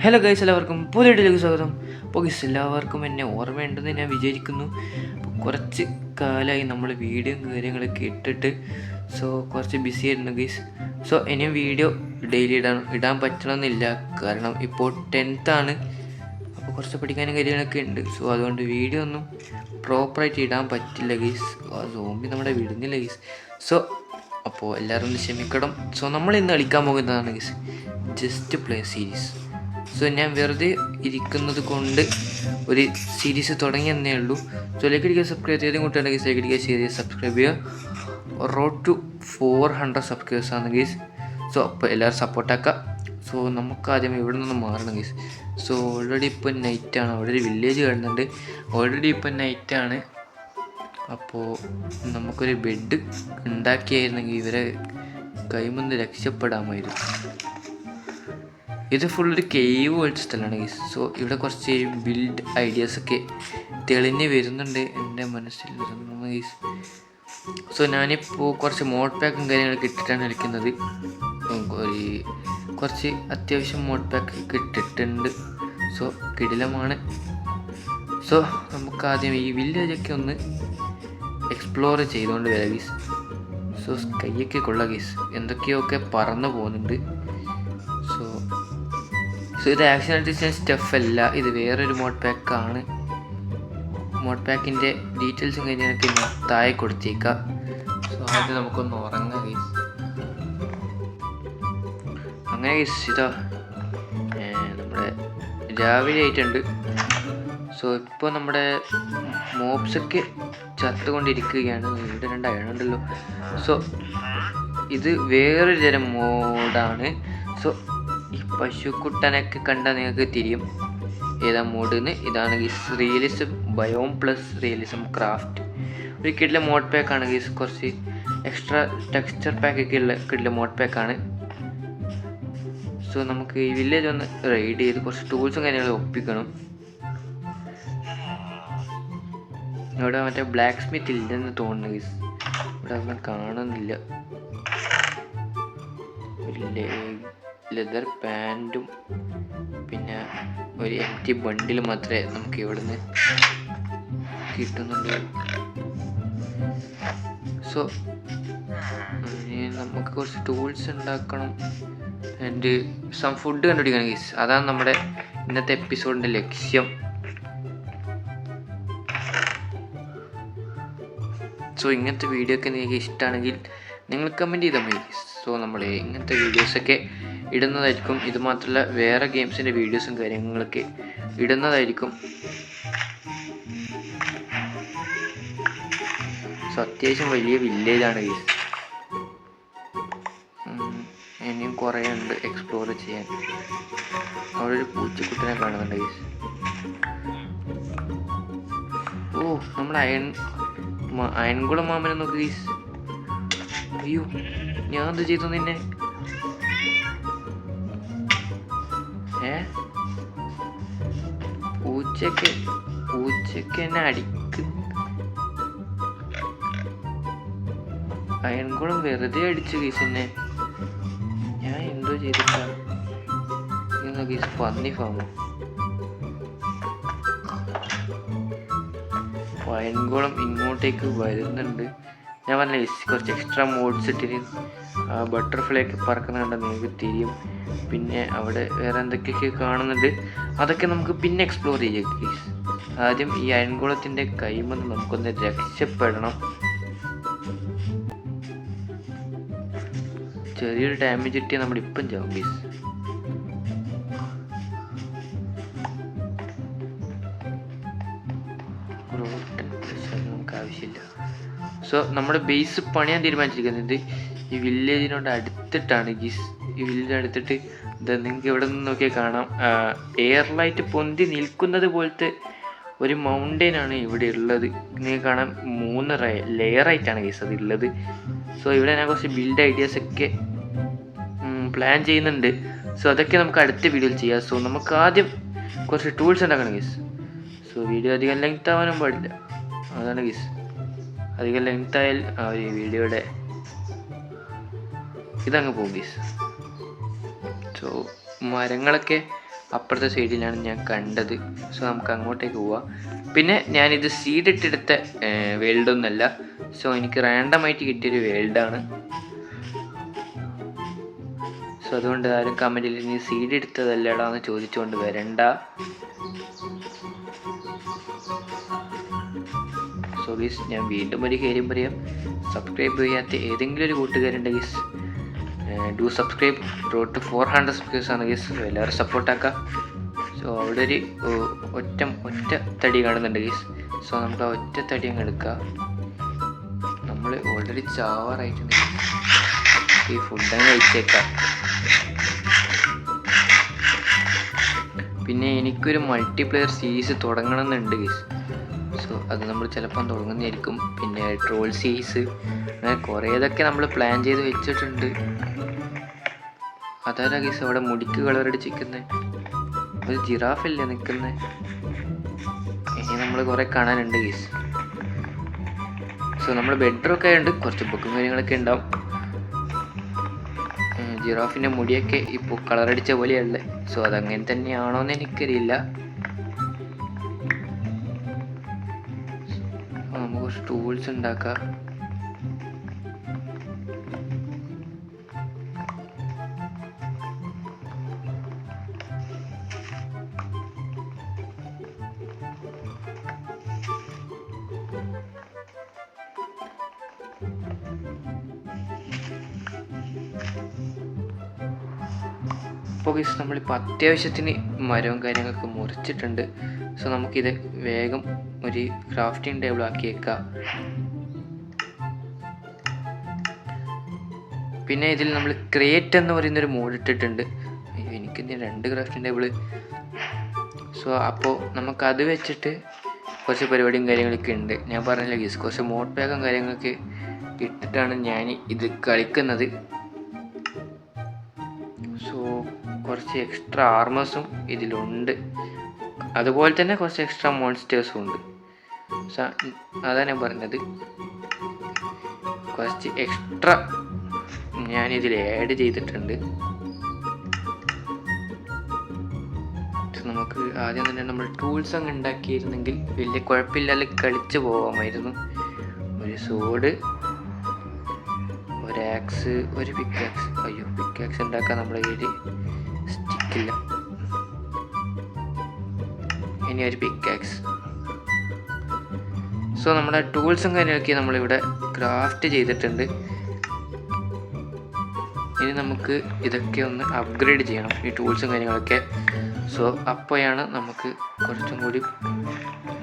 Hello guys, എല്ലാവർക്കും പുതിയ വീഡിയോയിലേക്ക് സ്വാഗതം. അപ്പോൾ ഗൈസ്, എല്ലാവർക്കും എന്നെ ഓർമ്മയുണ്ടെന്ന് ഞാൻ വിചാരിക്കുന്നു. കുറച്ച് കാലമായി നമ്മൾ വീഡിയോ കാര്യങ്ങളൊക്കെ ഇട്ടിട്ട് കുറച്ച് ബിസി ആയിരുന്നു ഗൈസ്. ഇനിയും വീഡിയോ ഡെയിലി ഇടാൻ പറ്റണമെന്നില്ല, കാരണം ഇപ്പോൾ 10th ആണ്. അപ്പോൾ കുറച്ച് പഠിക്കാനും കാര്യങ്ങളൊക്കെ ഉണ്ട്. അതുകൊണ്ട് വീഡിയോ ഒന്നും പ്രോപ്പറായിട്ട് ഇടാൻ പറ്റില്ല ഗൈസ്. സോംബി നമ്മുടെ വിടുന്നില്ല ഗൈസ്. അപ്പോൾ എല്ലാവരും ഒന്ന് ക്ഷമിക്കണം. നമ്മൾ ഇന്ന് കളിക്കാൻ പോകുന്നതാണ് ഗൈസ് ജസ്റ്റ് പ്ലേ സീരീസ്. ഞാൻ വെറുതെ ഇരിക്കുന്നത് കൊണ്ട് ഒരു സീരീസ് തുടങ്ങിയെന്നേ ഉള്ളൂ. ലൈക്ക് അടിക്കുക, സബ്സ്ക്രൈബ് ചെയ്ത് കൂട്ടുണ്ടെങ്കിൽ ലൈക്ക് അടിക്കുക, ഷെയർ ചെയ്യുക, സബ്സ്ക്രൈബ് ചെയ്യുക. റോഡ് ടു 400 സബ്സ്ക്രൈബേഴ്സ് ആണ് ഗീസ്. അപ്പോൾ എല്ലാവരും സപ്പോർട്ടാക്കുക. നമുക്ക് ആദ്യം ഇവിടെ നിന്ന് മാറണം ഗീസ്. ഓൾറെഡി ഇപ്പോൾ നൈറ്റാണ്. അവിടെ ഒരു വില്ലേജ് കാണുന്നുണ്ട്. ഓൾറെഡി ഇപ്പോൾ നൈറ്റാണ്. അപ്പോൾ നമുക്കൊരു ബെഡ് ഉണ്ടാക്കിയായിരുന്നെങ്കിൽ ഇവരെ കൈമുന്ന് രക്ഷപ്പെടാമായിരുന്നു. ഇത് ഫുള്ളൊരു കേവ് പോലത്തെ സ്ഥലമാണ് ഗൈസ്. ഇവിടെ കുറച്ച് ബിൽഡ് ഐഡിയാസൊക്കെ തെളിഞ്ഞ് വരുന്നുണ്ട് എൻ്റെ മനസ്സിൽ ഗൈസ്. ഞാനിപ്പോൾ കുറച്ച് മോഡ് പാക്കും കാര്യങ്ങളൊക്കെ ഇട്ടിട്ടാണ് കളിക്കുന്നത്. കുറച്ച് അത്യാവശ്യം മോഡ് പാക്കൊക്കെ ഇട്ടിട്ടുണ്ട്. കിടിലമാണ്. നമുക്ക് ആദ്യം ഈ വില്ലേജൊക്കെ ഒന്ന് എക്സ്പ്ലോർ ചെയ്തുകൊണ്ട് വരാം ഗൈസ്. കൈയൊക്കെ കൊള്ള ഗൈസ്, എന്തൊക്കെയൊക്കെ പറന്നു പോകുന്നുണ്ട്. ഇത് ആക്ഷൻ ആർട്ടിസ്റ്റ് സ്റ്റഫ് അല്ല, ഇത് വേറൊരു മോഡ് പാക്കാണ്. മോഡ് പാക്കിൻ്റെ ഡീറ്റെയിൽസും കാര്യങ്ങളൊക്കെ ഞാൻ താഴെ കൊടുത്തേക്കാം. ആദ്യം നമുക്കൊന്ന് ഉറങ്ങാം ഗൈസ്. അങ്ങനെ ഗൈസ്, ഇതാ നമ്മുടെ രാവിലെ ആയിട്ടുണ്ട്. ഇപ്പോൾ നമ്മുടെ മോബ്സൊക്കെ ചത്തുകൊണ്ടിരിക്കുകയാണ്. ഇവിടെ 2 അയണുണ്ടല്ലോ. ഇത് വേറൊരു തരം മോഡാണ്. ഈ പശുക്കുട്ടനൊക്കെ കണ്ടാൽ നിങ്ങൾക്ക് തിരിയും ഏതാ മോഡെന്ന്. ഇതാണ് guys realism biome plus realism craft. ഒരു കിഡിലെ മോഡ് പാക്കാണ് ഗീസ്. കുറച്ച് എക്സ്ട്രാ ടെക്സ്ചർ പാക്കൊക്കെ ഉള്ള കിഡിലെ മോഡ് പാക്കാണ്. നമുക്ക് ഈ വില്ലേജ് ഒന്ന് റൈഡ് ചെയ്ത് കുറച്ച് ടൂൾസും കാര്യങ്ങളും ഒപ്പിക്കണം. ഇവിടെ മറ്റേ ബ്ലാക്ക് സ്മിത്ത് ഇല്ലെന്ന് തോന്നുന്നു ഗീസ്. ഇവിടെ ഒന്നും കാണുന്നില്ല. ലെതർ പാൻറ്റും പിന്നെ ഒരു എംറ്റി ബണ്ടിൽ മാത്രമേ നമുക്ക് ഇവിടെ നിന്ന് കിട്ടുന്നുള്ളൂ. നമുക്ക് കുറച്ച് ടൂൾസ് ഉണ്ടാക്കണം ആൻഡ് സം ഫുഡ് കണ്ടുപിടിക്കണം ഗൈസ്. അതാണ് നമ്മുടെ ഇന്നത്തെ എപ്പിസോഡിൻ്റെ ലക്ഷ്യം. ഇങ്ങനത്തെ വീഡിയോ ഒക്കെ നിങ്ങൾക്ക് ഇഷ്ടമാണെങ്കിൽ നിങ്ങൾ കമൻറ്റ് ചെയ്താൽ മതി ഗൈസ്. നമ്മൾ ഇങ്ങനത്തെ വീഡിയോസൊക്കെ ഇടുന്നതായിരിക്കും. ഇത് മാത്രമല്ല വേറെ ഗെയിംസിൻ്റെ വീഡിയോസും കാര്യങ്ങളൊക്കെ ഇടുന്നതായിരിക്കും. അത്യാവശ്യം വലിയ വില്ലേജാണ് ഗൈസ്. ഇനിയും കുറേ ഉണ്ട് എക്സ്പ്ലോർ ചെയ്യാൻ. അവിടെ ഒരു പൂച്ചക്കുട്ടനെ കാണുന്നുണ്ട് ഗൈസ്. നമ്മുടെ അയൺകുളം മാമനെ നോക്ക് ഗൈസ്. അയ്യോ, ഞാൻ എന്ത് ചെയ്തു നിന്നെ? പൂച്ചക്ക് എന്നെ അടിക്കും. അയൺകുളം വെറുതെ അടിച്ചു ഗീസ് എന്നെ. ഞാൻ എന്തോ ചെയ്തിട്ടാണ് ഗീസ്. പന്നി ഫാമോ? അയൺകുളം ഇങ്ങോട്ടേക്ക് വരുന്നുണ്ട്. ഞാൻ പറഞ്ഞ കുറച്ച് എക്സ്ട്രാ മോഡ്സ് ഇട്ടിന് ബട്ടർഫ്ലൈ ഒക്കെ പറക്കുന്ന കണ്ടാൽ നിങ്ങൾക്ക് തിരിയും. പിന്നെ അവിടെ വേറെ എന്തൊക്കെയൊക്കെ കാണുന്നുണ്ട്, അതൊക്കെ നമുക്ക് പിന്നെ എക്സ്പ്ലോർ ചെയ്യാം ഗൈസ്. ആദ്യം ഈ അയൺകുളത്തിൻ്റെ കൈമെന്ന് നമുക്കൊന്ന് രക്ഷപ്പെടണം. ചെറിയൊരു ഡാമേജ് കിട്ടിയാൽ നമ്മളിപ്പം ചാവും ഗൈസ്. നമുക്ക് ആവശ്യമില്ല. നമ്മുടെ ബേസ് പണിയാൻ തീരുമാനിച്ചിരിക്കുന്നത് ഈ വില്ലേജിനോട് അടുത്തിട്ടാണ് ഗീസ്. ഈ വില്ലേജ് അടുത്തിട്ട് നിങ്ങൾക്ക് ഇവിടെ നിന്ന് നോക്കിയാൽ കാണാം, എയർ ലൈറ്റ് പൊന്തി നിൽക്കുന്നത് പോലത്തെ ഒരു മൗണ്ടെയിനാണ് ഇവിടെ ഉള്ളത്. നിങ്ങൾക്ക് കാണാം 3 ലെയറായിട്ടാണ് ഗീസ് അത് ഉള്ളത്. ഇവിടെ ഞാൻ കുറച്ച് ബിൽഡ് ഐഡിയാസൊക്കെ പ്ലാൻ ചെയ്യുന്നുണ്ട്. അതൊക്കെ നമുക്ക് അടുത്ത വീഡിയോയിൽ ചെയ്യാം. നമുക്ക് ആദ്യം കുറച്ച് ടൂൾസ് ഉണ്ടാക്കണം ഗീസ്. വീഡിയോ അധികം ലെങ്ത് ആവാനും പാടില്ല, അതാണ് ഗീസ്. അധികം ലെങ്ത് ആയാൽ ഈ വീഡിയോയുടെ ഇതങ്ങ് പോകും ഗീസ്. മരങ്ങളൊക്കെ അപ്പുറത്തെ സൈഡിലാണ് ഞാൻ കണ്ടത്. സോ നമുക്ക് അങ്ങോട്ടേക്ക് പോവാം. പിന്നെ ഞാനിത് സീഡിട്ടെടുത്ത വേൾഡൊന്നുമല്ല. സോ എനിക്ക് റാൻഡമായിട്ട് കിട്ടിയൊരു വേൾഡാണ്. സോ അതുകൊണ്ട് ആരും കമൻറ്റിൽ നീ സീഡ് എടുത്തതല്ലടാ എന്ന് ചോദിച്ചുകൊണ്ട് വരണ്ട. സോ ഗീസ്, ഞാൻ വീണ്ടും ഒരു കാര്യം പറയാം. സബ്സ്ക്രൈബ് ചെയ്യാത്ത ഏതെങ്കിലും ഒരു കൂട്ടുകാരുണ്ട് guys, do subscribe. Road to 400 subscribers ആണ് ഗീസ്. എല്ലാവരും സപ്പോർട്ടാക്കാം. സോ അവിടെ ഒരു ഒറ്റ തടി കാണുന്നുണ്ട് ഗീസ്. സോ നമുക്ക് ആ ഒറ്റ തടി അങ്ങ് എടുക്കാം. നമ്മൾ ഓൾറെഡി ചാവാറായിട്ടുണ്ട്. ഈ ഫുഡങ്ങ് കഴിച്ചേക്കാം. പിന്നെ എനിക്കൊരു മൾട്ടിപ്ലെയർ സീരീസ് തുടങ്ങണമെന്നുണ്ട് ഗീസ്. സോ അത് നമ്മൾ ചിലപ്പം തുടങ്ങുന്നതായിരിക്കും. പിന്നെ ട്രോൾ സീരീസ്, അങ്ങനെ കുറേതൊക്കെ നമ്മൾ പ്ലാൻ ചെയ്ത് വെച്ചിട്ടുണ്ട്. അതാരാ ഗീസ് അവിടെ മുടിക്ക് കളറടിച്ചിരിക്കുന്നത്? ഒരു ജിറാഫല്ലേ നിൽക്കുന്നത്? ഇനി നമ്മൾ കുറേ കാണാനുണ്ട് ഗീസ്. സോ നമ്മൾ ബെഡ്റൂമൊക്കെ ഉണ്ട്, കുറച്ച് ബുക്കും കാര്യങ്ങളൊക്കെ ഉണ്ടാവും. ജിറാഫിൻ്റെ മുടിയൊക്കെ ഇപ്പോൾ കളറടിച്ച പോലെയല്ലേ. സോ അതങ്ങനെ തന്നെയാണോയെന്ന് എനിക്കറിയില്ല. നമുക്ക് കുറച്ച് ടൂൾസ് ഉണ്ടാക്കാം. അപ്പോൾ ഗൈസ്, നമ്മളിപ്പോൾ അത്യാവശ്യത്തിന് മരവും കാര്യങ്ങളൊക്കെ മുറിച്ചിട്ടുണ്ട്. സോ നമുക്കിത് വേഗം ഒരു ക്രാഫ്റ്റിംഗ് ടേബിൾ ആക്കിയേക്കാം. പിന്നെ ഇതിൽ നമ്മൾ ക്രിയേറ്റ് എന്ന് പറയുന്നൊരു മോഡ് ഇട്ടിട്ടുണ്ട്. എനിക്കെന്താ 2 ക്രാഫ്റ്റിംഗ് ടേബിള്. സോ അപ്പോൾ നമുക്കത് വെച്ചിട്ട് കുറച്ച് പരിപാടിയും കാര്യങ്ങളൊക്കെ ഉണ്ട്. ഞാൻ പറഞ്ഞില്ല ഗീസ്, കുറച്ച് മോഡ് പാക്കും കാര്യങ്ങളൊക്കെ ഇട്ടിട്ടാണ് ഞാൻ ഇത് കളിക്കുന്നത്. സോ കുറച്ച് എക്സ്ട്രാ ആർമേഴ്സും ഇതിലുണ്ട്, അതുപോലെ തന്നെ കുറച്ച് എക്സ്ട്രാ മോൺസ്റ്റേഴ്സും ഉണ്ട്. അതാണ് ഞാൻ പറഞ്ഞത്, കുറച്ച് എക്സ്ട്രാ ഞാനിതിൽ ആഡ് ചെയ്തിട്ടുണ്ട്. നമുക്ക് ആദ്യം തന്നെ നമ്മൾ ടൂൾസ് അങ്ങ് ഉണ്ടാക്കിയിരുന്നെങ്കിൽ വലിയ കുഴപ്പമില്ലാതെ കളിച്ച് പോകാമായിരുന്നു. ഒരു സോഡ്, ഒരു ആക്സ്, ഒരു പിക്കാക്സ്. അയ്യോ, പിക്കാക്സ് ഉണ്ടാക്കാൻ നമ്മുടെ കയ്യിൽ സ്റ്റിക്കില്ല. ഇനി ഒരു പിക്കാക്സ്. സോ നമ്മുടെ ടൂൾസും കാര്യങ്ങളൊക്കെ നമ്മളിവിടെ ക്രാഫ്റ്റ് ചെയ്തിട്ടുണ്ട്. ഇനി നമുക്ക് ഇതൊക്കെ ഒന്ന് അപ്ഗ്രേഡ് ചെയ്യണം, ഈ ടൂൾസും കാര്യങ്ങളൊക്കെ. സോ അപ്പോഴാണ് നമുക്ക് കുറച്ചും കൂടി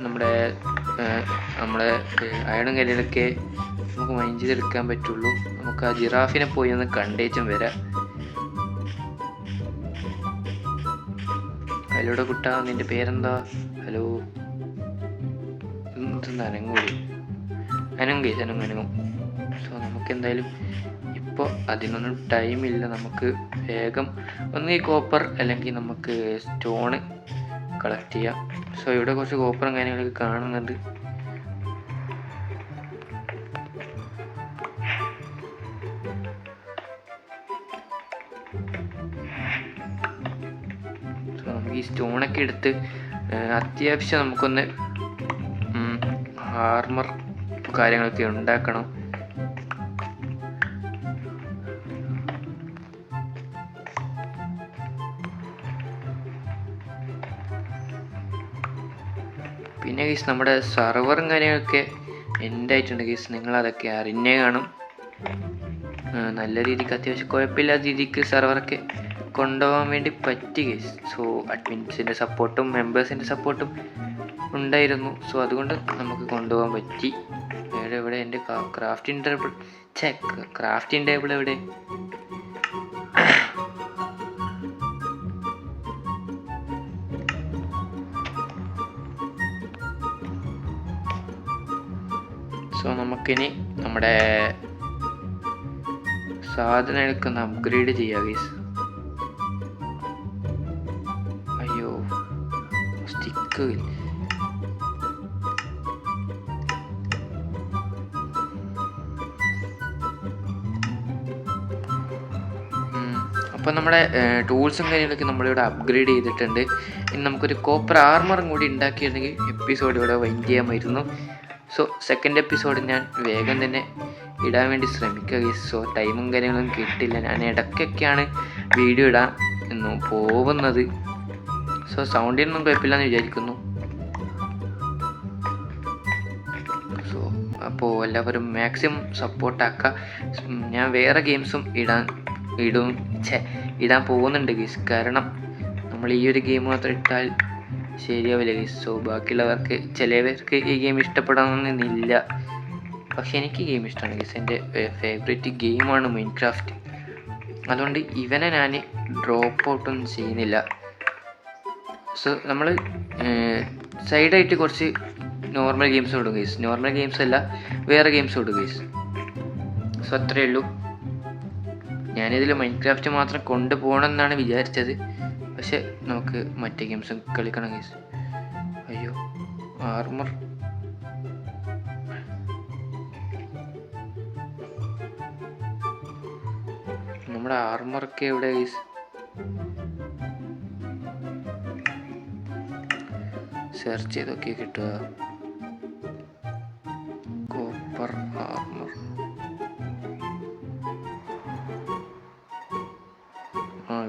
നമ്മുടെ അയണും കാര്യങ്ങളൊക്കെ നമുക്ക് മൈൻഡ് ചെയ്തെടുക്കാൻ പറ്റുള്ളൂ. നമുക്ക് ആ ജിറാഫിനെ പോയി ഒന്ന് കണ്ടേച്ചും വരാം. ഹലോടെ കുട്ടാ, നിൻ്റെ പേരെന്താ? ഹലോ. അനങ്ങൂടി അനങ്ങും. സോ നമുക്ക് എന്തായാലും ഇപ്പോൾ അതിനൊന്നും ടൈമില്ല. നമുക്ക് വേഗം ഒന്ന് ഈ കോപ്പർ അല്ലെങ്കിൽ നമുക്ക് സ്റ്റോണ് കളക്ട് ചെയ്യാം. സോ ഇവിടെ കുറച്ച് കോപ്പറും കാര്യങ്ങളൊക്കെ കാണുന്നുണ്ട്. സോ നമുക്ക് ഈ സ്റ്റോണൊക്കെ എടുത്ത് അത്യാവശ്യം നമുക്കൊന്ന് ആർമർ കാര്യങ്ങളൊക്കെ ഉണ്ടാക്കണം. പിന്നെ ഗീസ്, നമ്മുടെ സെർവറും കാര്യങ്ങളൊക്കെ എൻഡായിട്ടുണ്ട് ഗീസ്. നിങ്ങളതൊക്കെ അറിഞ്ഞേ കാണും. നല്ല രീതിക്ക് അത്യാവശ്യം കുഴപ്പമില്ലാത്ത രീതിക്ക് സെർവറൊക്കെ കൊണ്ടുപോകാൻ വേണ്ടി പറ്റി ഗീസ്. സോ അഡ്മിൻസിൻ്റെ സപ്പോർട്ടും മെമ്പേഴ്സിൻ്റെ സപ്പോർട്ടും ഉണ്ടായിരുന്നു. സോ അതുകൊണ്ട് നമുക്ക് കൊണ്ടുപോകാൻ പറ്റി. എവിടെ എൻ്റെ ക്രാഫ്റ്റിംഗ് ടേബിൾ എവിടെ? സോ നമുക്കിനി നമ്മുടെ സാധനങ്ങളൊക്കെ ഒന്ന് അപ്ഗ്രേഡ് ചെയ്യാം ഗൈസ്. അയ്യോ, സ്റ്റിക്ക്. അപ്പോൾ നമ്മുടെ ടൂൾസും കാര്യങ്ങളൊക്കെ നമ്മളിവിടെ അപ്ഗ്രേഡ് ചെയ്തിട്ടുണ്ട്. ഇനി നമുക്കൊരു കോപ്പർ ആർമറും കൂടി ഉണ്ടാക്കിയിരുന്നെങ്കിൽ എപ്പിസോഡ് ഇവിടെ വൈൻഡ് ചെയ്യാമായിരുന്നു. സോ സെക്കൻഡ് എപ്പിസോഡ് ഞാൻ വേഗം തന്നെ ഇടാൻ വേണ്ടി ശ്രമിക്കുക ഗൈസ്. സോ ടൈമും കാര്യങ്ങളൊന്നും കിട്ടില്ല. ഞാൻ ഇടയ്ക്കൊക്കെയാണ് വീഡിയോ ഇടാൻ പോകുന്നത്. സോ സൗണ്ടിനൊന്നും കുഴപ്പമില്ലെന്ന് വിചാരിക്കുന്നു. സോ അപ്പോൾ എല്ലാവരും മാക്സിമം സപ്പോർട്ടാക്കുക. ഞാൻ വേറെ ഗെയിംസും ഇടാൻ പോകുന്നുണ്ട് ഗൈസ്. കാരണം നമ്മൾ ഈ ഒരു ഗെയിം മാത്രം ഇട്ടാൽ ശരിയാവില്ല ഗൈസ്. സോ ബാക്കിയുള്ളവർക്ക് ചിലവർക്ക് ഈ ഗെയിം ഇഷ്ടപ്പെടാമെന്നില്ല. പക്ഷെ എനിക്ക് ഗെയിം ഇഷ്ടമാണ് ഗൈസ്. എൻ്റെ ഫേവറേറ്റ് ഗെയിമാണ് മൈൻക്രാഫ്റ്റ്. അതുകൊണ്ട് ഇവനെ ഞാൻ ഡ്രോപ്പ് ഔട്ടൊന്നും ചെയ്യുന്നില്ല. സോ നമ്മൾ സൈഡായിട്ട് കുറച്ച് നോർമൽ ഗെയിംസ് ഇടും ഗൈസ്. നോർമൽ ഗെയിംസ് അല്ല, വേറെ ഗെയിംസ് ഇടും ഗൈസ്. സോ അത്രയേ ഉള്ളൂ. ഞാനിതിൽ മൈൻക്രാഫ്റ്റ് മാത്രം കൊണ്ടുപോകണം എന്നാണ് വിചാരിച്ചത്. പക്ഷെ നമുക്ക് മറ്റേ ഗെയിംസും കളിക്കണം ഗൈസ്. അയ്യോ, ആർമർ നമ്മുടെ ആർമറൊക്കെ എവിടെ ഗൈസ്? സെർച്ച് ചെയ്തൊക്കെ കിട്ടുക. കോപ്പർ ആർമർ,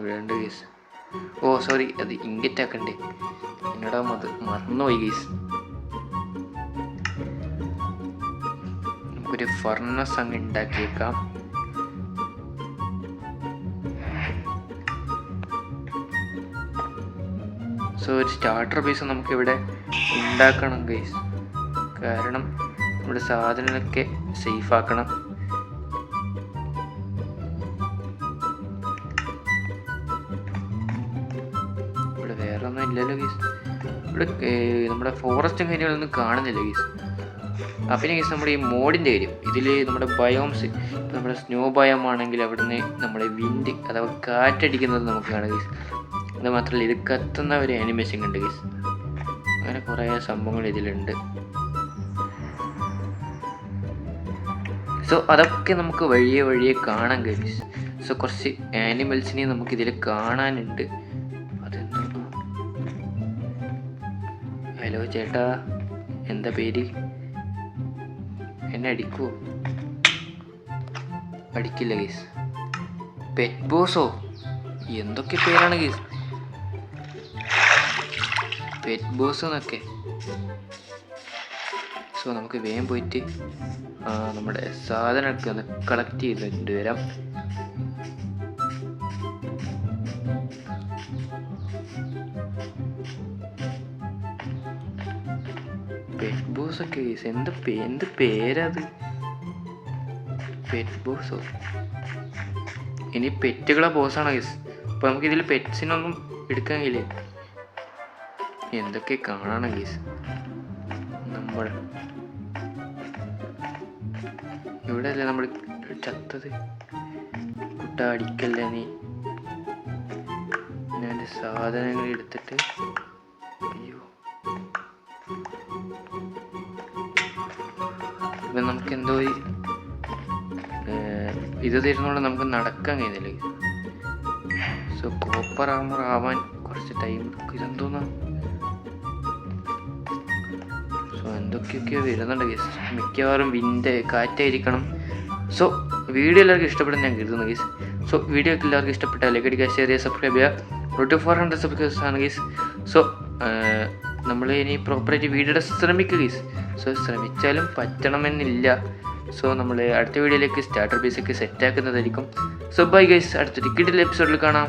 വേണ്ട ഗൈസ്. ഓ സോറി, അത് ഇങ്കറ്റ് ആക്കണ്ടേ, എന്നോട് മറന്നുപോയി ഗൈസ്. നമുക്കൊരു ഫർണസ് അങ്ങ് ഉണ്ടാക്കിയേക്കാം. സോ ഒരു സ്റ്റാർട്ടർ ബേസ് നമുക്കിവിടെ ഉണ്ടാക്കണം ഗൈസ്. കാരണം നമ്മുടെ സാധനങ്ങളൊക്കെ സേഫ് ആക്കണം. ഇവിടെ വേറെ ഒന്നും ഇല്ലല്ലോ ഗൈസ്. ഇവിടെ നമ്മുടെ ഫോറസ്റ്റും കാര്യങ്ങളൊന്നും കാണുന്നില്ല ഗൈസ്. പിന്നെ ഗൈസ് നമ്മുടെ ഈ മോഡിൻ്റെ കാര്യം, ഇതിൽ നമ്മുടെ ബയോംസ്, ഇപ്പോൾ നമ്മുടെ സ്നോ ബയോം ആണെങ്കിൽ അവിടുന്ന് നമ്മുടെ വിൻഡ് അഥവാ കാറ്റടിക്കുന്നത് നമുക്ക് കാണാം ഗൈസ്. അത് മാത്രമല്ല ഇത് കത്തുന്ന ഒരു ആനിമേഷൻ ഉണ്ട് ഗൈസ്. അങ്ങനെ കുറേ സംഭവങ്ങൾ ഇതിലുണ്ട്. സോ അതൊക്കെ നമുക്ക് വഴിയെ കാണാൻ ഗൈസ്. സോ കുറച്ച് ആനിമൽസിനെ നമുക്കിതിൽ കാണാനുണ്ട്. അതെന്താ? ഹലോ ചേട്ടാ, എന്താ പേര്? എന്നെ അടിക്കുമോ? അടിക്കില്ല ഗൈസ്. പെറ്റ് ബോസോ? എന്തൊക്കെ പേരാണ് ഗൈസ്, പെറ്റ് ബോസ് എന്നൊക്കെ. സോ നമുക്ക് വേഗം പോയിട്ട് നമ്മുടെ സാധനമൊക്കെ ഒന്ന് കളക്ട് ചെയ്തിട്ട് വരാം. പെറ്റ് ബോസ് ഒക്കെ ഗൈസ്, എന്ത് പേരത്? പെറ്റ് ബോസോ? ഇനി പെറ്റുകളെ ബോസാണ് ഗൈസ്. അപ്പോൾ നമുക്കിതിൽ പെറ്റ്സിനൊന്നും എടുക്കാൻ കഴിയില്ലേ? എന്തൊക്കെ കാണണം ഗൈസ്. നമ്മൾ ഇവിടെ അല്ലേ നമ്മൾ ചത്തത്? കുട്ട അടിക്കല്ലേ നീ. ഞാൻ എൻ്റെ സാധനങ്ങൾ എടുത്തിട്ട്, അയ്യോ, ഇപ്പം നമുക്ക് എന്തോ ഇത് തരുന്നതുകൊണ്ട് നമുക്ക് നടക്കാൻ കഴിയുന്നില്ല. സോ കോപ്പർ ആർമർ ആവാൻ കുറച്ച് ടൈം എടുക്കും. ഇതെന്തോന്നാ? സോ എന്തൊക്കെയൊക്കെയോ വരുന്നുണ്ട് ഗൈസ്. മിക്കവാറും കാറ്റായിരിക്കണം. സോ വീഡിയോ എല്ലാവർക്കും ഇഷ്ടപ്പെടുന്ന ഞാൻ കരുതുന്നു ഗൈസ്. സോ വീഡിയോ ഒക്കെ എല്ലാവർക്കും ഇഷ്ടപ്പെട്ടാൽ ലൈക്ക് അടിക്കുക, ഷെയർ ചെയ്യുക, സബ്സ്ക്രൈബ് ചെയ്യുക. 400 സബ്സ്ക്രൈബേഴ്സ് ആണ് ഗൈസ്. സോ നമ്മൾ ഇനി പ്രോപ്പറായിട്ട് വീഡിയോ ഇടാൻ ശ്രമിക്കുക ഗൈസ്. സോ ശ്രമിച്ചാലും പറ്റണമെന്നില്ല. സോ നമ്മൾ അടുത്ത വീഡിയോയിലേക്ക് സ്റ്റാർട്ടർ ബേസൊക്കെ സെറ്റാക്കുന്നതായിരിക്കും. സോ ബൈ ഗൈസ്, അടുത്തൊരു കിടിലൻ എപ്പിസോഡിൽ കാണാം.